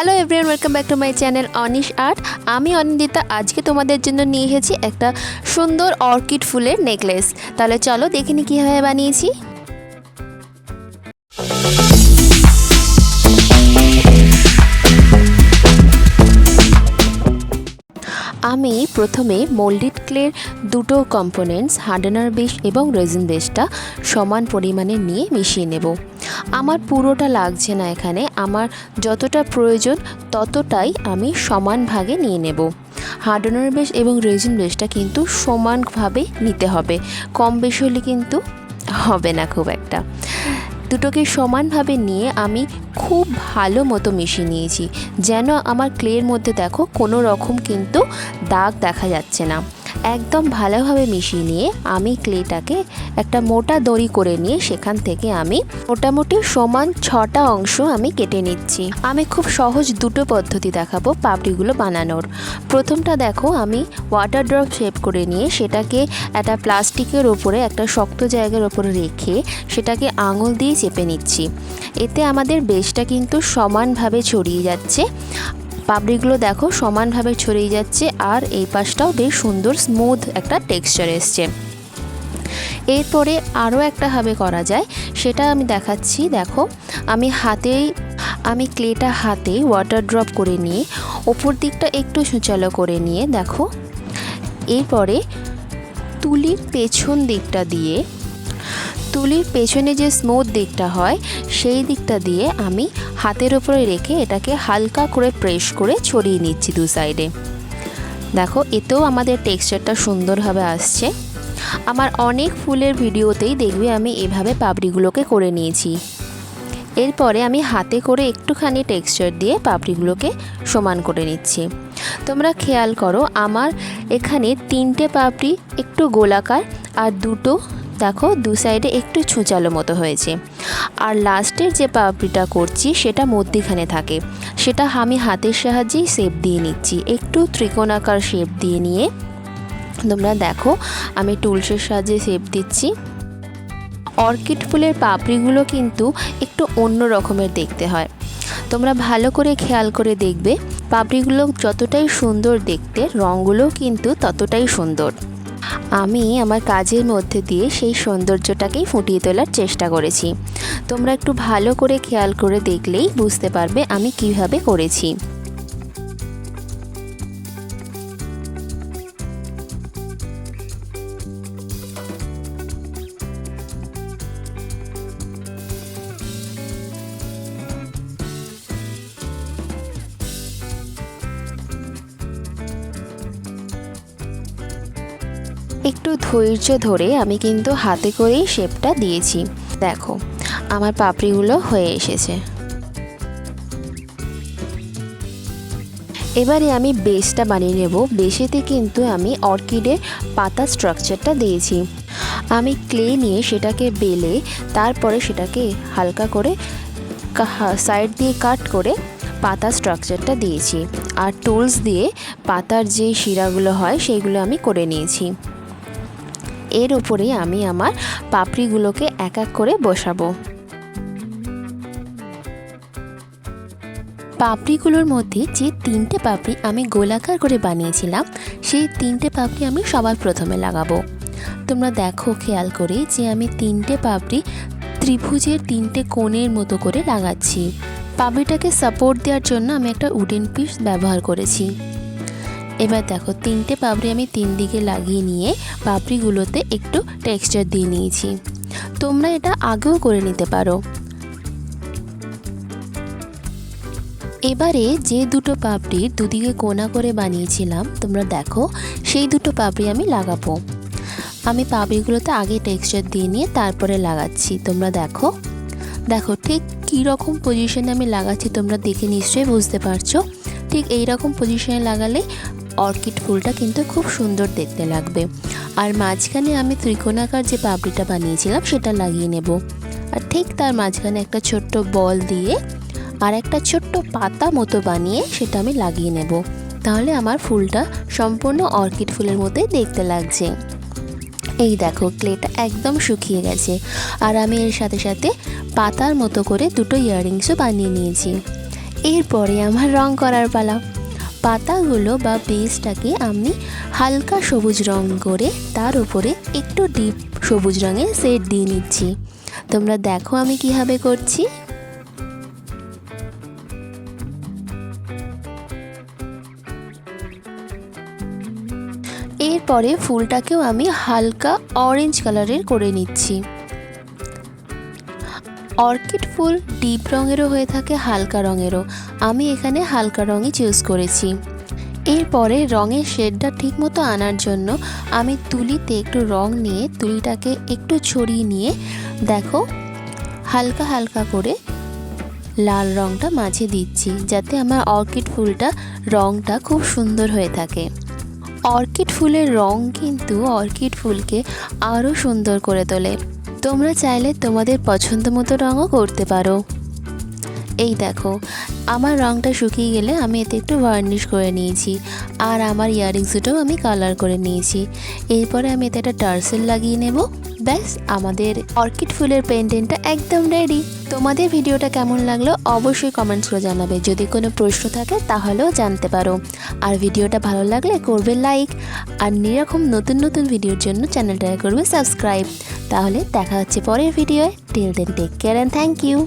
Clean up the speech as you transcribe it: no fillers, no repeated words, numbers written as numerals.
Hello everyone, welcome back to my channel Anish art. আমি অনিন্দিতা। আজকে তোমাদের জন্য নিয়ে এসেছি একটা সুন্দর অর্কিড ফুলের নেকলেস। তাহলে চলো দেখে নি কীভাবে বানিয়েছি। আমি প্রথমে মোল্ডেড ক্লের দুটো কম্পোনেন্টস হার্ডেনার বেস এবং রেজিন বেসটা সমান পরিমাণে নিয়ে মিশিয়ে নেব। আমার পুরোটা লাগছে না, এখানে আমার যতটা প্রয়োজন ততটাই আমি সমান ভাগে নিয়ে নেব। হার্ডেনার বেস এবং রেজিন বেসটা কিন্তু সমানভাবে নিতে হবে, কম বেশি হলে কিন্তু হবে না খুব একটা। দুটোকে সমানভাবে নিয়ে আমি খুব ভালো মতো মিশিয়ে নিয়েছি, যেন আমার ক্লের মধ্যে দেখো কোনো রকম কিন্তু দাগ দেখা যাচ্ছে না। একদম ভালোভাবে মিশিয়ে নিয়ে আমি ক্লেটাকে একটা মোটা দড়ি করে নিয়ে সেখান থেকে আমি মোটামুটি সমান 6টা অংশ আমি কেটে নিচ্ছি। আমি খুব সহজ দুটো পদ্ধতি দেখাবো পাপড়িগুলো বানানোর। প্রথমটা দেখো, আমি ওয়াটার ড্রপ শেপ করে নিয়ে সেটাকে একটা প্লাস্টিকের ওপরে একটা শক্ত জায়গার ওপরে রেখে সেটাকে আঙুল দিয়ে চেপে নিচ্ছি। এতে আমাদের বেসটা কিন্তু সমানভাবে ছড়িয়ে যাচ্ছে। পাপড়িগুলো দেখো সমানভাবে ছড়িয়ে যাচ্ছে, আর এই পাশটাও বেশ সুন্দর স্মুথ একটা টেক্সচার এসছে। এরপরে আরও একটাভাবে করা যায়, সেটা আমি দেখাচ্ছি। দেখো আমি ক্লেটা হাতে ওয়াটার ড্রপ করে নিয়ে ওপর দিকটা একটু সূচালো করে নিয়ে দেখো, এরপরে তুলির পেছনে যে স্মুথ দিকটা হয় সেই দিকটা দিয়ে আমি হাতের উপরে রেখে এটাকে হালকা করে প্রেস করে ছড়িয়ে নিচ্ছি দু সাইডে। দেখো এতেও আমাদের টেক্সচারটা সুন্দরভাবে আসছে। আমার অনেক ফুলের ভিডিওতেই দেখবে আমি এভাবে পাপড়িগুলোকে করে নিয়েছি। এরপরে আমি হাতে করে একটুখানি টেক্সচার দিয়ে পাপড়িগুলোকে সমান করে নিচ্ছি। তোমরা খেয়াল করো, আমার এখানে 3টে পাপড়ি একটু গোলাকার আর দুটো দেখো দু সাইডে একটু ছুঁচালো মতো হয়েছে। আর লাস্টের যে পাপড়িটা করছি সেটা মধ্যিখানে থাকে, সেটা আমি হাতের সাহায্যেই শেপ দিয়ে নিচ্ছি। একটু ত্রিকোণাকার শেপ দিয়ে নিয়ে তোমরা দেখো আমি টুলসের সাহায্যে শেপ দিচ্ছি। অর্কিড ফুলের পাপড়িগুলো কিন্তু একটু অন্য রকমের দেখতে হয়। তোমরা ভালো করে খেয়াল করে দেখবে, পাপড়িগুলো যতটাই সুন্দর দেখতে রঙগুলো কিন্তু ততটাই সুন্দর। আমি আমার কাজের মধ্যে দিয়ে সেই সৌন্দর্যটাকেই ফুটিয়ে তোলার চেষ্টা করেছি। তোমরা একটু ভালো করে খেয়াল করে দেখলেই বুঝতে পারবে আমি কিভাবে করেছি। একটু ধৈর্য ধরে আমি কিন্তু হাতে করেই শেপটা দিয়েছি। দেখো আমার পাপড়িগুলো হয়ে এসেছে। এবারে আমি বেসটা বানিয়ে নেব। বেসেতে কিন্তু আমি অর্কিডের পাতা স্ট্রাকচারটা দিয়েছি। আমি ক্লে নিয়ে সেটাকে বেলে তারপরে সেটাকে হালকা করে সাইড দিয়ে কাট করে পাতা স্ট্রাকচারটা দিয়েছি। আর টুলস দিয়ে পাতার যে শিরাগুলো হয় সেইগুলো আমি করে নিয়েছি। এর উপরে আমি আমার পাপড়িগুলোকে এক এক করে বসাবো। পাপড়িগুলোর মধ্যে যে 3টে পাপড়ি আমি গোলাকার করে বানিয়েছিলাম সেই 3টে পাপড়ি আমি সবার প্রথমে লাগাবো। তোমরা দেখো খেয়াল করে যে আমি 3টে পাপড়ি ত্রিভুজের 3টে কোণের মতো করে লাগাচ্ছি। পাপড়িটাকে সাপোর্ট দেওয়ার জন্য আমি একটা উডেন পিস ব্যবহার করেছি। এবার দেখো 3টে পাপড়ি আমি 3 দিকে লাগিয়ে নিয়ে পাপড়িগুলোতে একটু টেক্সচার দিয়ে নিয়েছি। তোমরা এটা আগেও করে নিতে পারো। এবারে যে দুটো পাপড়ির দুদিকে কোণা করে বানিয়েছিলাম তোমরা দেখো সেই দুটো পাপড়ি আমি লাগাবো। আমি পাপড়িগুলোতে আগে টেক্সচার দিয়ে নিয়ে তারপরে লাগাচ্ছি। তোমরা দেখো ঠিক কী রকম পজিশনে আমি লাগাচ্ছি তোমরা দেখে নিশ্চয়ই বুঝতে পারছো। ঠিক এই রকম পজিশনে লাগালে অর্কিড ফুলটা কিন্তু খুব সুন্দর দেখতে লাগবে। আর মাঝখানে আমি ত্রিকোণাকার যে পাপড়িটা বানিয়েছিলাম সেটা লাগিয়ে নেব। আর ঠিক তার মাঝখানে একটা ছোট্ট বল দিয়ে আর একটা ছোট্ট পাতা মতো বানিয়ে সেটা আমি লাগিয়ে নেব। তাহলে আমার ফুলটা সম্পূর্ণ অর্কিড ফুলের মতোই দেখতে লাগছে। এই দেখো ক্লেটা একদম শুকিয়ে গেছে, আর আমি এর সাথে সাথে পাতার মতো করে দুটো ইয়াররিংসও বানিয়ে নিয়েছি। এরপরে আমার রং করার পালা। পাতাগুলো বা বেসটাকে আমি হালকা সবুজ রং করে তার উপরে একটু ডিপ সবুজ রঙের শেড দিয়ে নিচ্ছি। তোমরা দেখো আমি কিভাবে করছি। এরপরে ফুলটাকেও আমি হালকা অরেঞ্জ কালারের করে নিচ্ছি। অর্কিড ফুল ডিপ রঙেরও হয়ে থাকে, হালকা রঙেরও। আমি এখানে হালকা রঙই চুজ করেছি। এরপরে রঙের শেডটা ঠিকমতো আনার জন্য আমি তুলিতে একটু রং নিয়ে তুলিটাকে একটু ছড়িয়ে নিয়ে দেখো হালকা হালকা করে লাল রঙটা মাঝে দিচ্ছি, যাতে আমার অর্কিড ফুলটা রঙটা খুব সুন্দর হয়ে থাকে। অর্কিড ফুলের রং কিন্তু অর্কিড ফুলকে আরও সুন্দর করে তোলে। তোমরা চাইলে তোমাদের পছন্দ মতো রঙও করতে পারো। এই দেখো আমার রঙটা শুকিয়ে গেলে আমি এতে একটু ভার্নিশ করে নিয়েছি, আর আমার ইয়াররিংস দুটোও আমি কালার করে নিয়েছি। এরপরে আমি এতে একটা টার্সেল লাগিয়ে নেব। ব্যাস, আমাদের অর্কিড ফুলের পেন্ডেন্টটা একদম রেডি। তোমাদের ভিডিওটা কেমন লাগলো অবশ্যই কমেন্টস করে জানাবে। যদি কোনো প্রশ্ন থাকে তাহলেও জানতে পারো। আর ভিডিওটা ভালো লাগলে করবে লাইক, আর এরকম নতুন নতুন ভিডিওর জন্য চ্যানেলটাকে করবে সাবস্ক্রাইব। তাহলে দেখা হচ্ছে পরের ভিডিওয়। Till then take care and thank you.